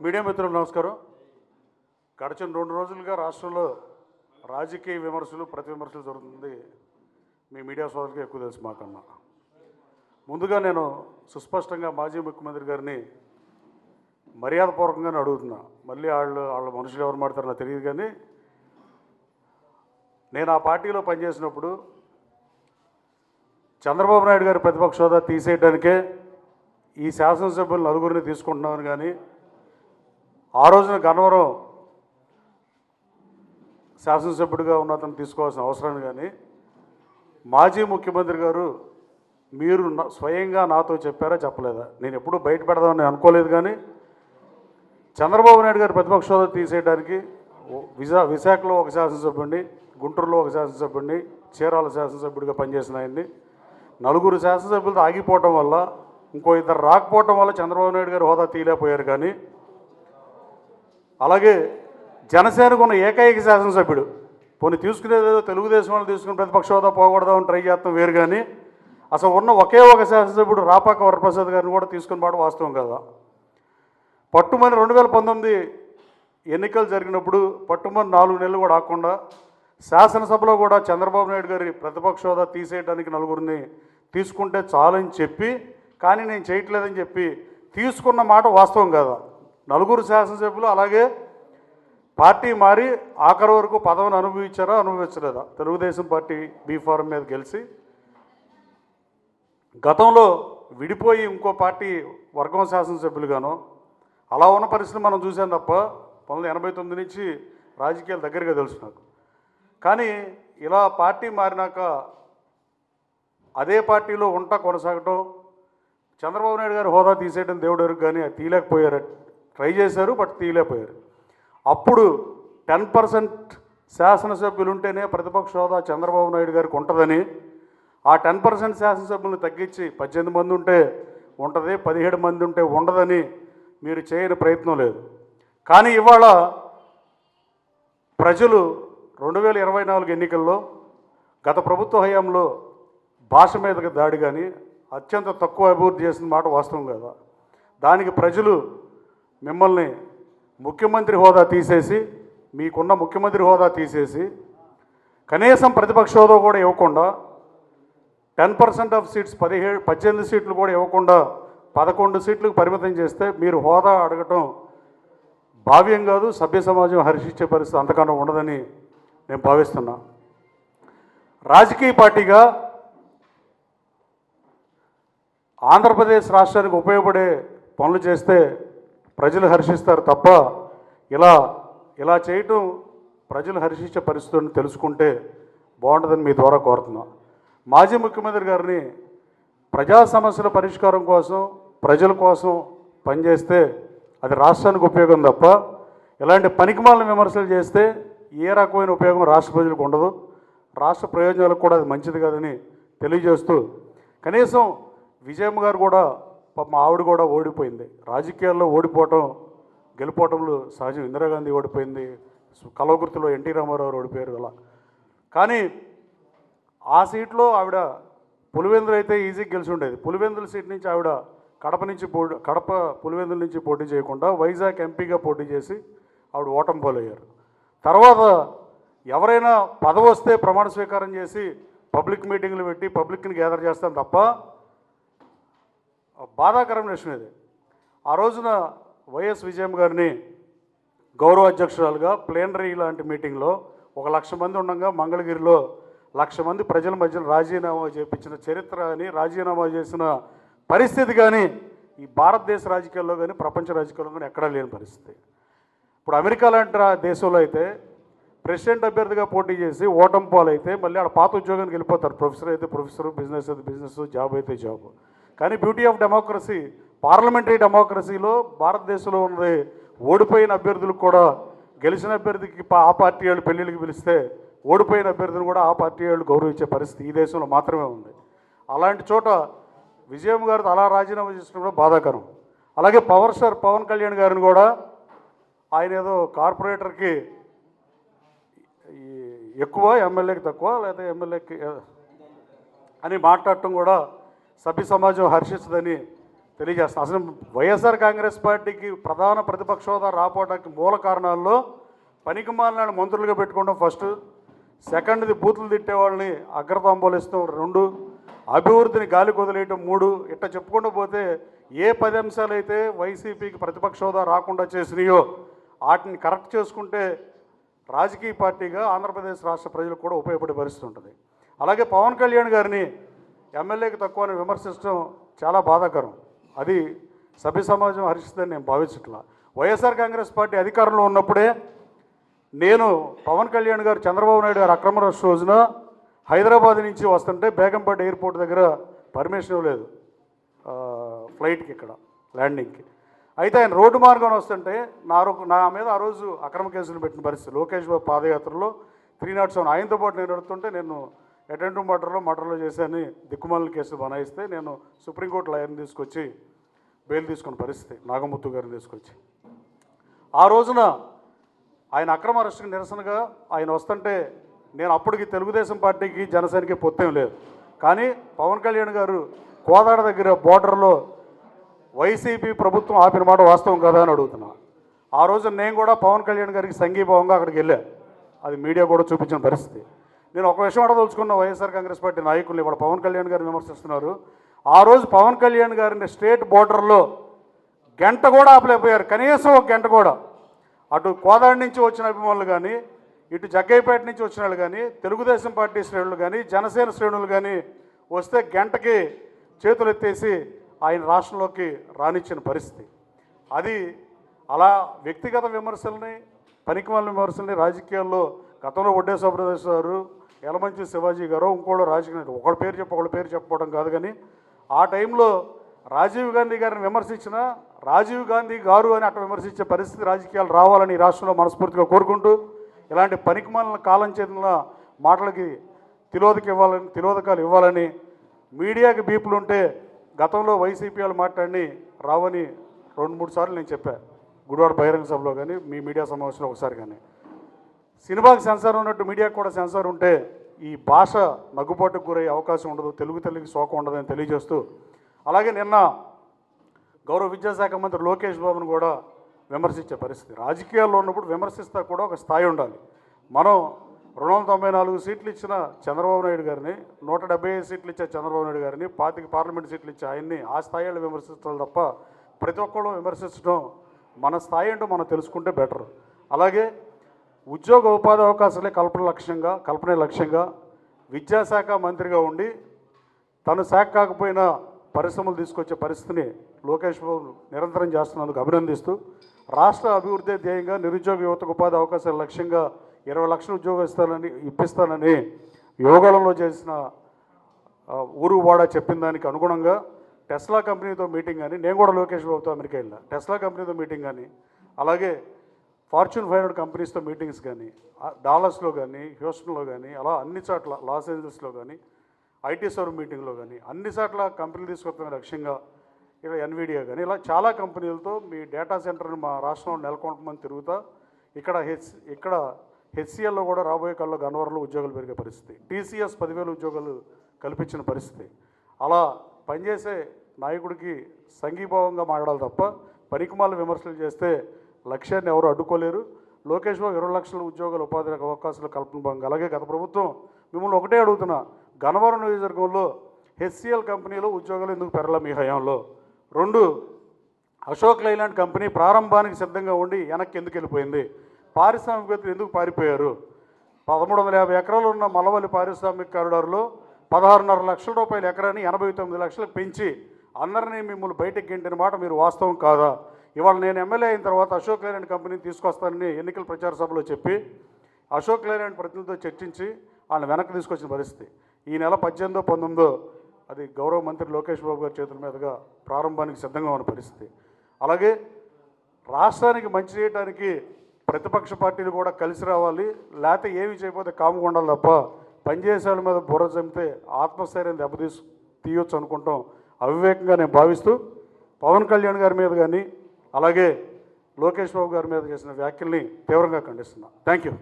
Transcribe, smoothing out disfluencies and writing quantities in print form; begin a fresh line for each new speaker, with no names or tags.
Media మిత్రులు నమస్కారం. గడిచిన 2 రోజులుగా రాష్ట్రంలో రాజకీయ విమర్శలు, ప్రతి విమర్శలు జరుగుతుంది. మీ మీడియా సోదరులకి ఎక్కువ తెలుసు మాకన్నా. ముందుగా నేను సుస్పష్టంగా మాజీ ముఖ్యమంత్రి గారిని మర్యాదపూర్వకంగానే అడుగుతున్నా. మళ్ళీ వాళ్ళ మనుషులు ఎవరు మాడతారో నాకు తెలియదు, కానీ నేను ఆ పార్టీలో పనిచేసినప్పుడు చంద్రబాబు నాయుడు గారి ప్రతిపక్ష హోదా తీసేయడానికే ఈ శాసనసభ్యులు నలుగురిని తీసుకుంటున్నామని, కానీ ఆ రోజున గన్నవరం శాసనసభ్యుడిగా ఉన్న అతను తీసుకోవాల్సిన అవసరం, కానీ మాజీ ముఖ్యమంత్రి గారు మీరు స్వయంగా నాతో చెప్పారా చెప్పలేదా? నేను ఎప్పుడూ బయట పెడదామని అనుకోలేదు, కానీ చంద్రబాబు నాయుడు గారి ప్రతిపక్ష హోదా తీసేయడానికి విశాఖలో ఒక శాసనసభ్యుడిని, గుంటూరులో ఒక శాసనసభ్యుడిని, చీరాల శాసనసభ్యుడిగా పనిచేసిన ఆయన్ని నలుగురు శాసనసభ్యులతో ఆగిపోవటం వల్ల, ఇంకో ఇద్దరు రాకపోవటం వల్ల చంద్రబాబు నాయుడు గారు హోదా తీయలేకపోయారు. కానీ అలాగే జనసేనకు ఉన్న ఏకైక శాసనసభ్యుడు, పోనీ తీసుకునేదేదో తెలుగుదేశం వాళ్ళు తీసుకుని ప్రతిపక్ష హోదా పోకూడదామని ట్రై చేస్తాం వేరు, కానీ అసలు ఉన్న ఒకే ఒక శాసనసభ్యుడు రాపాక వరప్రసాద్ గారిని కూడా తీసుకుని మాట వాస్తవం కదా. పట్టుమని 2019 ఎన్నికలు జరిగినప్పుడు పట్టుమని 4 నెలలు కూడా ఆకుండా శాసనసభలో కూడా చంద్రబాబు నాయుడు గారి ప్రతిపక్ష హోదా తీసేయడానికి నలుగురిని తీసుకుంటే చాలని చెప్పి, కానీ నేను చేయట్లేదని చెప్పి తీసుకున్న మాట వాస్తవం కదా. నలుగురు శాసనసభ్యులు అలాగే పార్టీ మారి ఆఖరి వరకు పదవిని అనుభవించారా అనుభవించలేదా? తెలుగుదేశం పార్టీ బీఫారం మీద గెలిచి గతంలో విడిపోయి ఇంకో పార్టీ వర్గం శాసనసభ్యులుగానో అలా ఉన్న పరిస్థితి మనం చూసాం తప్ప 1989 నుంచి రాజకీయాలు దగ్గరగా తెలుసు నాకు. కానీ ఇలా పార్టీ మారినాక అదే పార్టీలో కొనసాగటం, చంద్రబాబు నాయుడు గారు హోదా తీసేయడం దేవుడు ఎరుగు, కానీ అది తీయలేకపోయారు. ట్రై చేశారు, బట్ తీయలేకపోయారు. అప్పుడు 10% శాసనసభ్యులు ఉంటేనే ప్రతిపక్ష హోదా చంద్రబాబు నాయుడు గారికి ఉంటుందని, ఆ 10% శాసనసభ్యులను తగ్గించి 18 మంది ఉంటే ఉంటుంది, 17 మంది ఉంటే ఉండదని మీరు చేయని ప్రయత్నం లేదు. కానీ ఇవాళ ప్రజలు 2024 ఎన్నికల్లో గత ప్రభుత్వ హయాంలో భాష మీద దాడి కానీ అత్యంత తక్కువ అభివృద్ధి చేసిన మాట వాస్తవం కదా. దానికి ప్రజలు మిమ్మల్ని ముఖ్యమంత్రి హోదా తీసేసి, మీకున్న ముఖ్యమంత్రి హోదా తీసేసి కనీసం ప్రతిపక్ష హోదా కూడా ఇవ్వకుండా 10% ఆఫ్ సీట్స్ 18 సీట్లు కూడా ఇవ్వకుండా 11 సీట్లకు పరిమితం చేస్తే మీరు హోదా అడగటం భావ్యం కాదు. సభ్య సమాజం హర్షించే పరిస్థితి అంతకన్నా ఉండదని నేను భావిస్తున్నా. రాజకీయ పార్టీగా ఆంధ్రప్రదేశ్ రాష్ట్రానికి ఉపయోగపడే పనులు చేస్తే ప్రజలు హర్షిస్తారు తప్ప ఇలా చేయటం ప్రజలు హర్షించే పరిస్థితులను తెలుసుకుంటే బాగుంటుందని మీ ద్వారా కోరుతున్నా. మాజీ ముఖ్యమంత్రి గారిని ప్రజా సమస్యల పరిష్కారం కోసం, ప్రజల కోసం పనిచేస్తే అది రాష్ట్రానికి ఉపయోగం తప్ప ఇలాంటి పనికిమాలిన విమర్శలు చేస్తే ఏ రకమైన ఉపయోగం రాష్ట్ర ప్రజలకు ఉండదు. రాష్ట్ర ప్రయోజనాలకు కూడా అది మంచిది కాదని తెలియజేస్తూ, కనీసం విజయమ్మ గారు కూడా పాపం ఆవిడ కూడా ఓడిపోయింది. రాజకీయాల్లో ఓడిపోవటం గెలిపోవటంలో సహజం. ఇందిరాగాంధీ ఓడిపోయింది, కలవగుర్తులో ఎన్టీ రామారావు ఓడిపోయారు అలా. కానీ ఆ సీట్లో ఆవిడ పులివెందులు అయితే ఈజీగా గెలిచి ఉండేది. పులివెందుల సీట్ నుంచి ఆవిడ కడప పులివెందుల నుంచి పోటీ చేయకుండా వైజాగ్ ఎంపీగా పోటీ చేసి ఆవిడ ఓటమి పాలయ్యారు. తర్వాత ఎవరైనా పదవి వస్తే ప్రమాణ స్వీకారం చేసి పబ్లిక్ మీటింగ్లు పెట్టి పబ్లిక్ని గ్యాదర్ చేస్తాం తప్ప బాధాకరమైన విషయం ఇది. ఆ రోజున వైఎస్ విజయమ్మ గారిని గౌరవ అధ్యక్షురాలుగా ప్లేనరీ లాంటి మీటింగ్లో 1,00,000 మంది ఉండగా మంగళగిరిలో 1,00,000 మంది ప్రజల మధ్యన రాజీనామా చేయించిన చరిత్ర కానీ, రాజీనామా చేసిన పరిస్థితి కానీ ఈ భారతదేశ రాజకీయాల్లో కానీ ప్రపంచ రాజకీయాల్లో కానీ ఎక్కడా లేని పరిస్థితి. ఇప్పుడు అమెరికా లాంటి దేశంలో అయితే ప్రెసిడెంట్ అభ్యర్థిగా పోటీ చేసి ఓటమి పాలైతే మళ్ళీ ఆడ పాత ఉద్యోగానికి వెళ్ళిపోతారు. ప్రొఫెసర్ అయితే ప్రొఫెసరు, బిజినెస్ అయితే బిజినెస్, జాబ్ అయితే జాబ్. కానీ బ్యూటీ ఆఫ్ డెమోక్రసీ, పార్లమెంటరీ డెమోక్రసీలో భారతదేశంలో ఉన్నది ఓడిపోయిన అభ్యర్థులకు కూడా గెలిచిన అభ్యర్థికి ఆ పార్టీ వాళ్ళు పెళ్ళిళ్ళకి పిలిస్తే ఓడిపోయిన అభ్యర్థిని కూడా ఆ పార్టీ వాళ్ళు గౌరవించే పరిస్థితి ఈ దేశంలో మాత్రమే ఉంది. అలాంటి చోట విజయమ్మ గారితో అలా రాజీనామా చేసిన కూడా బాధాకరం. అలాగే పవర్ స్టార్ పవన్ కళ్యాణ్ గారిని కూడా ఆయన ఏదో కార్పొరేటర్కి ఎక్కువ, ఎమ్మెల్యేకి తక్కువ, లేదా ఎమ్మెల్యేకి అని మాట్లాడటం కూడా సభ్య సమాజం హర్షిస్తుందని తెలియజేస్తాను. అసలు వైఎస్ఆర్ కాంగ్రెస్ పార్టీకి ప్రధాన ప్రతిపక్ష హోదా రాపోవడానికి మూల కారణాల్లో పనికిమాలిన మంత్రులుగా పెట్టుకోవడం ఫస్ట్, సెకండ్ది బూతులు తిట్టేవాళ్ళని అగ్రతాంబోలిస్తాం 2, అభివృద్ధిని గాలి కొదిలేయటం 3, ఇట్లా చెప్పుకుంటూ పోతే ఏ 10 అంశాలు అయితే వైసీపీకి ప్రతిపక్ష హోదా రాకుండా చేసినాయో వాటిని కరెక్ట్ చేసుకుంటే రాజకీయ పార్టీగా ఆంధ్రప్రదేశ్ రాష్ట్ర ప్రజలకు కూడా ఉపయోగపడే పరిస్థితి ఉంటుంది. అలాగే పవన్ కళ్యాణ్ గారిని ఎమ్మెల్యేకి తక్కువ అని విమర్శించడం చాలా బాధాకరం. అది సభ్య సమాజం హర్షిస్తుందని నేను భావించట్లా. వైఎస్ఆర్ కాంగ్రెస్ పార్టీ అధికారంలో ఉన్నప్పుడే నేను పవన్ కళ్యాణ్ గారు చంద్రబాబు నాయుడు గారు అక్రమ అరెస్ట్ రోజున హైదరాబాద్ నుంచి వస్తుంటే బేగంపేట ఎయిర్పోర్ట్ దగ్గర పర్మిషన్ ఇవ్వలేదు ఫ్లైట్కి, ఇక్కడ ల్యాండింగ్కి. అయితే ఆయన రోడ్డు మార్గం వస్తుంటే నా మీద ఆ రోజు అక్రమ కేసులు పెట్టిన పరిస్థితి. లోకేష్ బాబు పాదయాత్రలో 307 ఆయనతో పాటు నేను నడుస్తుంటే నేను అటెంటివ్ మర్డర్లో చేశాను దిక్కుమాలిన కేసులు బనాయిస్తే నేను సుప్రీంకోర్టు లాయర్ని తీసుకొచ్చి బెయిల్ తీసుకున్న పరిస్థితి, నాగముత్తు గారిని తీసుకొచ్చి. ఆ రోజున ఆయన అక్రమ అరెస్టుకి నిరసనగా ఆయన వస్తుంటే నేను అప్పటికి తెలుగుదేశం పార్టీకి జనసేనకి పొత్తేం లేదు, కానీ పవన్ కళ్యాణ్ గారు కోదాడ దగ్గర బోర్డర్లో వైసీపీ ప్రభుత్వం ఆపిన మాట వాస్తవం కదా అని అడుగుతున్నా. ఆ రోజు నేను కూడా పవన్ కళ్యాణ్ గారికి సంఘీభావంగా అక్కడికి వెళ్ళా, అది మీడియా కూడా చూపించిన పరిస్థితి. నేను ఒక విషయం అడగదలుచుకున్న వైఎస్ఆర్ కాంగ్రెస్ పార్టీ నాయకులు ఇవాళ పవన్ కళ్యాణ్ గారిని విమర్శిస్తున్నారు. ఆ రోజు పవన్ కళ్యాణ్ గారిని స్టేట్ బోర్డర్లో గంట కూడా ఆపలేకపోయారు, కనీసం ఒక గంట కూడా. అటు కోదాడ నుంచి వచ్చిన అభిమానులు కానీ, ఇటు జగ్గయ్యపేట నుంచి వచ్చిన వాళ్ళు కానీ, తెలుగుదేశం పార్టీ శ్రేణులు కానీ, జనసేన శ్రేణులు కానీ వస్తే గంటకి చేతులు ఎత్తేసి ఆయన రాష్ట్రంలోకి రానిచ్చిన పరిస్థితి. అది అలా వ్యక్తిగత విమర్శల్ని, పనికిమాలిన విమర్శల్ని రాజకీయాల్లో గతంలో వడ్డే సుబ్రహ్మణ్యం గారు, యలమంచి శివాజీ గారు, ఇంకోళ్ళు రాజకీయ ఒకళ్ళ పేరు చెప్పడం కాదు, కానీ ఆ టైంలో రాజీవ్ గాంధీ గారిని విమర్శించిన రాజీవ్ గాంధీ గారు అని అట్లా విమర్శించే పరిస్థితి రాజకీయాలు రావాలని ఈ రాష్ట్రంలో మనస్ఫూర్తిగా కోరుకుంటూ, ఇలాంటి పనికిమాలిన కాలం చేతుల మాటలకి తిలోదకాలు ఇవ్వాలని, మీడియాకి బీపులు ఉంటే గతంలో వైసీపీ వాళ్ళు మాట్లాడి రావని 2-3 సార్లు నేను చెప్పాను, గుడివాడ బహిరంగ సభలో కానీ మీ మీడియా సమావేశంలో ఒకసారి కానీ. సినిమాకి సెన్సార్ ఉన్నట్టు మీడియాకు కూడా సెన్సార్ ఉంటే ఈ భాష నగ్గుబాటుకు గురయ్యే అవకాశం ఉండదు, తెలుగు తల్లికి శోకం ఉండదని తెలియజేస్తూ, అలాగే నిన్న గౌరవ విద్యాశాఖ మంత్రి లోకేష్ బాబును కూడా విమర్శించే పరిస్థితి. రాజకీయాల్లో ఉన్నప్పుడు విమర్శిస్తా కూడా ఒక స్థాయి ఉండాలి. మనం 294 సీట్లు ఇచ్చిన చంద్రబాబు నాయుడు గారిని, 175 సీట్లు ఇచ్చే చంద్రబాబు నాయుడు గారిని, 25 పార్లమెంట్ సీట్లు ఇచ్చే ఆయన్ని ఆ స్థాయిలో విమర్శించాలి తప్ప ప్రతి ఒక్కళ్ళు విమర్శించడం మన స్థాయి ఏంటో మనం తెలుసుకుంటే బెటర్. అలాగే ఉద్యోగ ఉపాధి అవకాశాలే కల్పనే లక్ష్యంగా విద్యాశాఖ మంత్రిగా ఉండి తను శాఖ కాకపోయినా పరిశ్రమలు తీసుకొచ్చే పరిస్థితిని లోకేష్ బాబు నిరంతరం చేస్తున్నందుకు అభినందిస్తూ, రాష్ట్ర అభివృద్ధి ధ్యేయంగా నిరుద్యోగ యువతకు ఉపాధి అవకాశాల లక్ష్యంగా 20 లక్షల ఉద్యోగం ఇప్పిస్తానని యోగాలంలో చేసిన ఊరు వాడా చెప్పిన దానికి అనుగుణంగా టెస్లా కంపెనీతో మీటింగ్ కానీ, నేను కూడా లోకేష్ బాబుతో అమెరికా వెళ్ళా, టెస్లా కంపెనీతో మీటింగ్ కానీ, అలాగే ఫార్చ్యూన్ 500 కంపెనీస్తో మీటింగ్స్ కానీ, డాలస్లో కానీ, హ్యూస్టన్లో కానీ, అలా అన్ని చోట్ల లాస్ ఏంజల్స్లో కానీ, ఐటీ సర్వ్ మీటింగ్లో కానీ అన్ని చోట్ల కంపెనీలు తీసుకొస్తున్న లక్ష్యంగా ఇలా ఎన్విడియా కానీ ఇలా చాలా కంపెనీలతో మీ డేటా సెంటర్ని మా రాష్ట్రంలో నెలకొల్పమని తిరుగుతా, ఇక్కడ హెచ్సిఎల్లో కూడా రాబోయే కాలంలో గన్నవరంలో ఉద్యోగాలు పెరిగే పరిస్థితి, టీసీఎస్ 10,000 ఉద్యోగాలు కల్పించిన పరిస్థితి. అలా పనిచేసే నాయకుడికి సంఘీభావంగా మాట్లాడాలి తప్ప పనికిమాల విమర్శలు చేస్తే లక్ష్యాన్ని ఎవరు అడ్డుకోలేరు. లోకేష్ బాబు 20 లక్షల ఉద్యోగాలు ఉపాధి అవకాశాలు కల్పన భాగంగా. అలాగే గత ప్రభుత్వం మిమ్మల్ని ఒకటే అడుగుతున్నా, గన్నవరం నియోజకవర్గంలో హెచ్సిఎల్ కంపెనీలో ఉద్యోగాలు ఎందుకు పెరగల మీ హయాంలో? 2, అశోక్ లైలాండ్ కంపెనీ ప్రారంభానికి సిద్ధంగా ఉండి వెనక్కి ఎందుకు వెళ్ళిపోయింది? పారిశ్రామికవేత్తలు ఎందుకు పారిపోయారు? 1350 ఎకరాలు ఉన్న మల్లవల్లి పారిశ్రామిక కారిడార్లో 16.5 లక్షల రూపాయల ఎకరాన్ని 89 లక్షలకు పెంచి అందరినీ మిమ్మల్ని బయటకు గెంటిన మాట మీరు వాస్తవం కాదా? ఇవాళ నేను ఎమ్మెల్యే అయిన తర్వాత అశోక్ లైలాండ్ కంపెనీని తీసుకొస్తానని ఎన్నికల ప్రచార సభలో చెప్పి అశోక్ లైలాండ్ ప్రతినిధులతో చర్చించి వాళ్ళని వెనక్కి తీసుకొచ్చిన పరిస్థితి. ఈ నెల 18, 19 అది గౌరవ మంత్రి లోకేష్ బాబు గారి చేతుల మీదుగా ప్రారంభానికి సిద్ధంగా ఉన్న పరిస్థితి. అలాగే రాష్ట్రానికి మంచి చేయడానికి ప్రతిపక్ష పార్టీలు కూడా కలిసి రావాలి, లేకపోతే ఏమి చేయకపోతే కాముగా ఉండాలి తప్ప పనిచేసే వాళ్ళ మీద బుర్ర చంపితే ఆత్మస్థైర్యం తీయొచ్చు అనుకుంటాం అవివేకంగా నేను భావిస్తూ, పవన్ కళ్యాణ్ గారి మీద కానీ అలాగే లోకేష్ బాబు గారి మీద చేసిన వ్యాఖ్యల్ని తీవ్రంగా ఖండిస్తున్నాను. Thank you.